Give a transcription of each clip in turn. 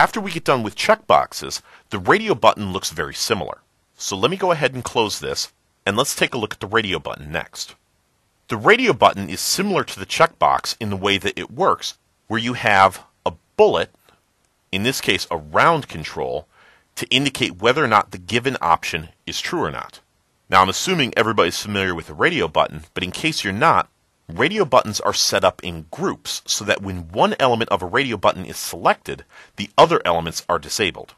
After we get done with checkboxes, the radio button looks very similar. So let me go ahead and close this, and let's take a look at the radio button next. The radio button is similar to the checkbox in the way that it works, where you have a bullet, in this case a round control, to indicate whether or not the given option is true or not. Now I'm assuming everybody's familiar with the radio button, but in case you're not, radio buttons are set up in groups so that when one element of a radio button is selected, the other elements are disabled.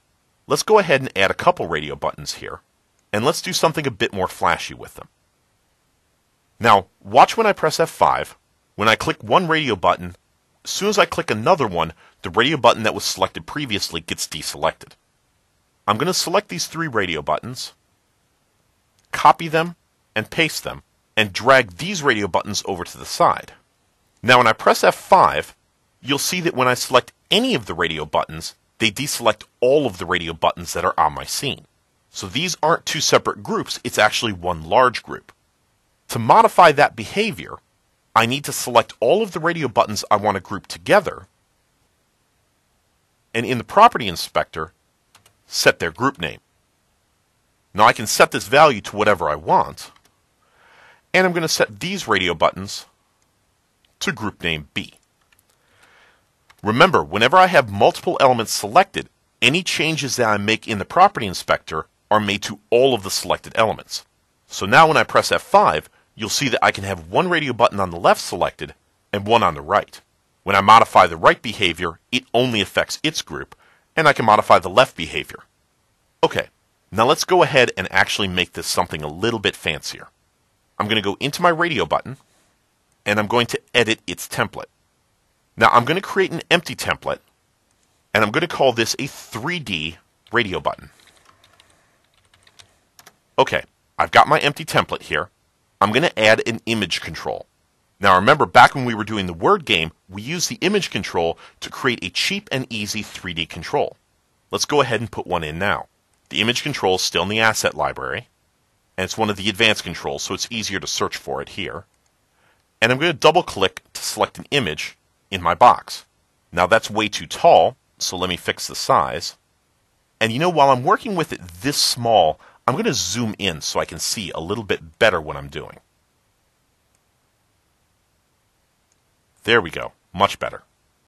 Let's go ahead and add a couple radio buttons here, and let's do something a bit more flashy with them. Now, watch when I press F5. When I click one radio button, as soon as I click another one, the radio button that was selected previously gets deselected. I'm going to select these three radio buttons, copy them, and paste them, and drag these radio buttons over to the side. Now when I press F5, you'll see that when I select any of the radio buttons, they deselect all of the radio buttons that are on my scene. So these aren't two separate groups, it's actually one large group. To modify that behavior, I need to select all of the radio buttons I want to group together, and in the Property Inspector, set their group name. Now I can set this value to whatever I want, and I'm going to set these radio buttons to group name B. Remember, whenever I have multiple elements selected, any changes that I make in the Property Inspector are made to all of the selected elements. So now when I press F5, you'll see that I can have one radio button on the left selected and one on the right. When I modify the right behavior, it only affects its group, and I can modify the left behavior. Okay, now let's go ahead and actually make this something a little bit fancier. I'm going to go into my radio button, and I'm going to edit its template. Now I'm going to create an empty template, and I'm going to call this a 3D radio button. Okay, I've got my empty template here. I'm going to add an image control. Now remember, back when we were doing the word game, we used the image control to create a cheap and easy 3D control. Let's go ahead and put one in now. The image control is still in the asset library, and it's one of the advanced controls, so it's easier to search for it here. And I'm going to double click to select an image in my box. Now that's way too tall, so let me fix the size. And you know, while I'm working with it this small, I'm going to zoom in so I can see a little bit better what I'm doing. There we go, much better.